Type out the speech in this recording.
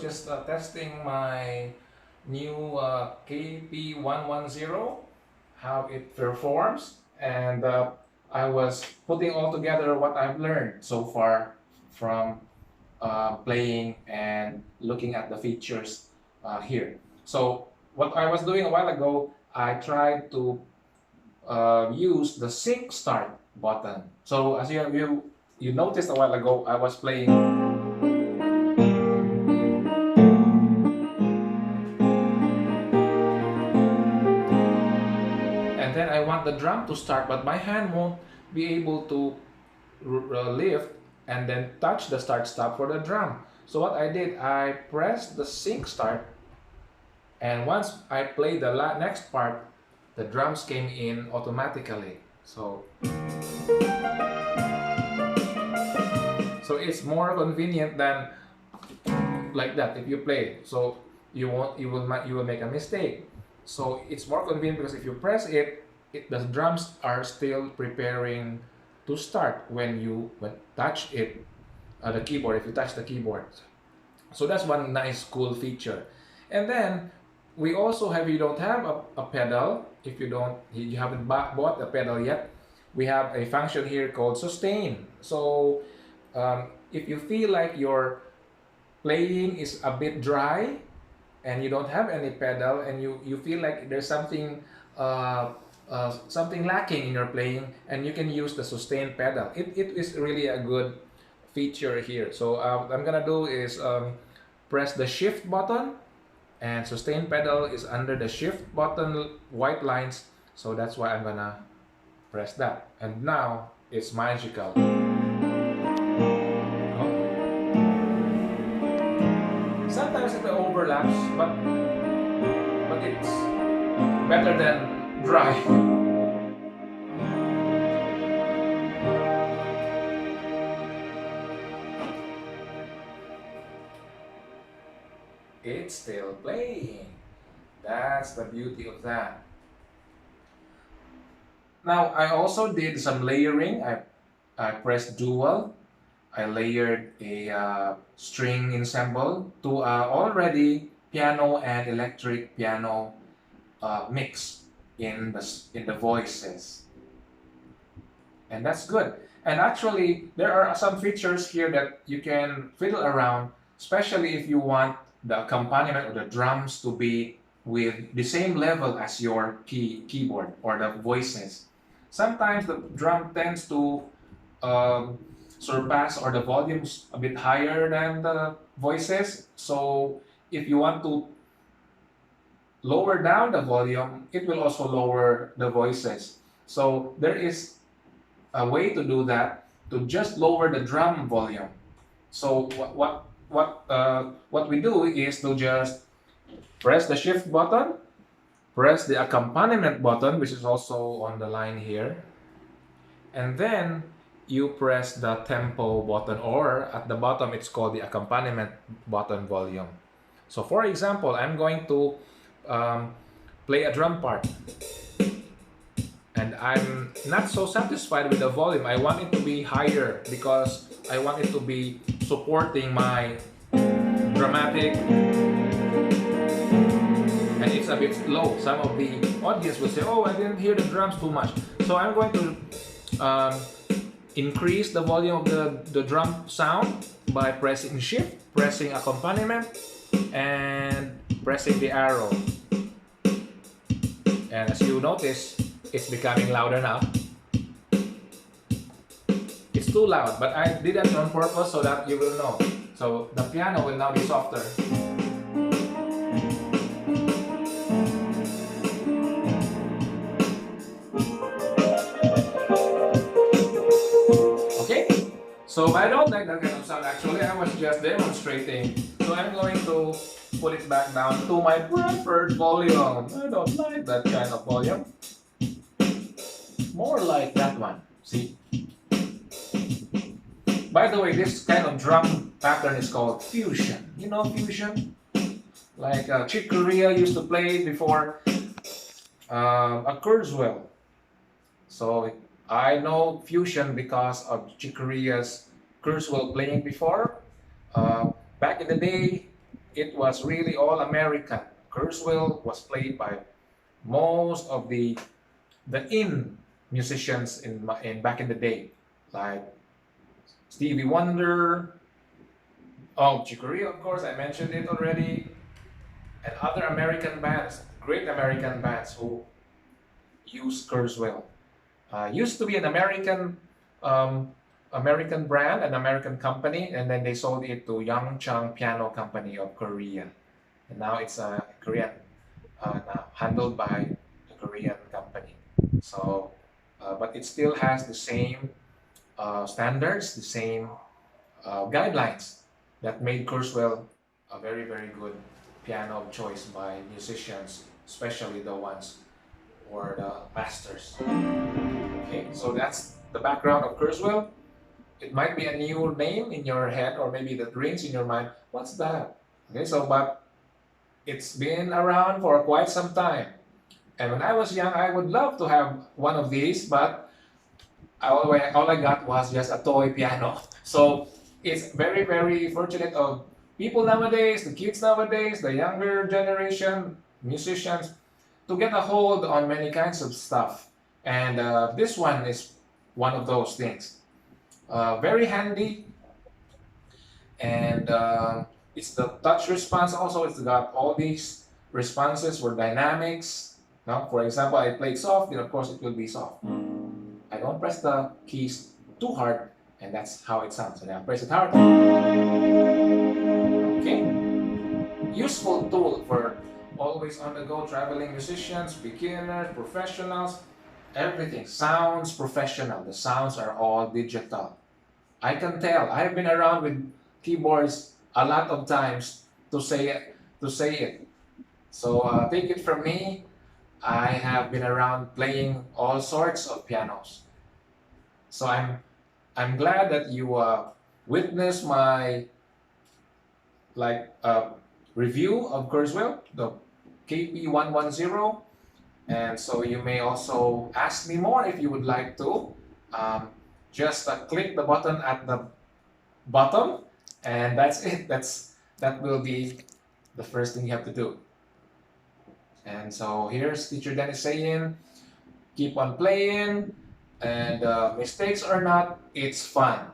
just testing my new KP110, how it performs, and I was putting all together what I've learned so far from playing and looking at the features here. So what I was doing a while ago, I tried to use the sync start button. So as you noticed a while ago, I was playing, and then I want the drum to start, but my hand won't be able to lift and then touch the start stop for the drum. So what I did, I pressed the sync start, and once I played the next part, the drums came in automatically. So it's more convenient than like that if you play. So you will make a mistake. So it's more convenient because if you press it, the drums are still preparing to start when you touch it, the keyboard, if you touch the keyboard. So that's one nice cool feature. And then we also have, you don't have a pedal, if you haven't bought a pedal yet, we have a function here called sustain. So if you feel like your playing is a bit dry and you don't have any pedal, and you feel like there's something something lacking in your playing, and you can use the sustain pedal. It is really a good feature here. So what I'm gonna do is press the shift button, and sustain pedal is under the shift button white lines, so that's why I'm gonna press that, and now it's magical. Sometimes it overlaps, but it's better than dry. It's still playing. That's the beauty of that. Now I also did some layering. I pressed dual. I layered a string ensemble to already piano and electric piano mix in the voices, and that's good. And actually, there are some features here that you can fiddle around, especially if you want the accompaniment or the drums to be with the same level as your keyboard or the voices. Sometimes the drum tends to surpass, or the volume's a bit higher than the voices. So if you want to lower down the volume, it will also lower the voices. So there is a way to do that, to just lower the drum volume. So what we do is to just press the shift button, press the accompaniment button, which is also on the line here, and then you press the tempo button, or at the bottom it's called the accompaniment button volume. So for example, I'm going to play a drum part, and I'm not so satisfied with the volume. I want it to be higher because I want it to be supporting my dramatic, and it's a bit low. Some of the audience will say, oh, I didn't hear the drums too much. So I'm going to increase the volume of the drum sound by pressing shift, pressing accompaniment, and pressing the arrow. And as you notice, it's becoming louder now. It's too loud, but I did that on purpose so that you will know. So the piano will now be softer. Okay? So I don't like that kind of sound. Actually, I was just demonstrating. So I'm going to put it back down to my preferred volume. I don't like that kind of volume. More like that one. See? By the way, this kind of drum pattern is called fusion. You know fusion? Like Chick Corea used to play before a Kurzweil. So I know fusion because of Chick Corea's Kurzweil playing before. Back in the day, it was really all American. Kurzweil was played by most of the musicians in back in the day, like Stevie Wonder, oh, Chick Corea, of course, I mentioned it already, and other American bands, great American bands who use Kurzweil. Used to be an um, American brand, an American company, and then they sold it to Yangchang Piano Company of Korea, and now it's a Korean, now handled by a Korean company. So, but it still has the same standards, the same guidelines that made Kurzweil a very, very good piano of choice by musicians, especially the ones who are the masters. Okay, so that's the background of Kurzweil. It might be a new name in your head, or maybe that rings in your mind. What's that? Okay, so but it's been around for quite some time. And when I was young, I would love to have one of these, but all I got was just a toy piano. So it's very, very fortunate of people nowadays, the kids nowadays, the younger generation, musicians, to get a hold on many kinds of stuff. And this one is one of those things. Very handy, and it's the touch response also. It's got all these responses for dynamics. Now, for example, I played soft, then of course it will be soft. I don't press the keys too hard, and that's how it sounds. And I press it hard. Okay. Useful tool for always on the go traveling musicians, beginners, professionals. Everything sounds professional. The sounds are all digital. I can tell. I've been around with keyboards a lot of times to say it. So take it from me. I have been around playing all sorts of pianos. So I'm glad that you witnessed my review of Kurzweil, the KP110, and so you may also ask me more if you would like to. Just click the button at the bottom, and that's it. That will be the first thing you have to do. And so here's Teacher Dennis saying, keep on playing, and mistakes or not, it's fun.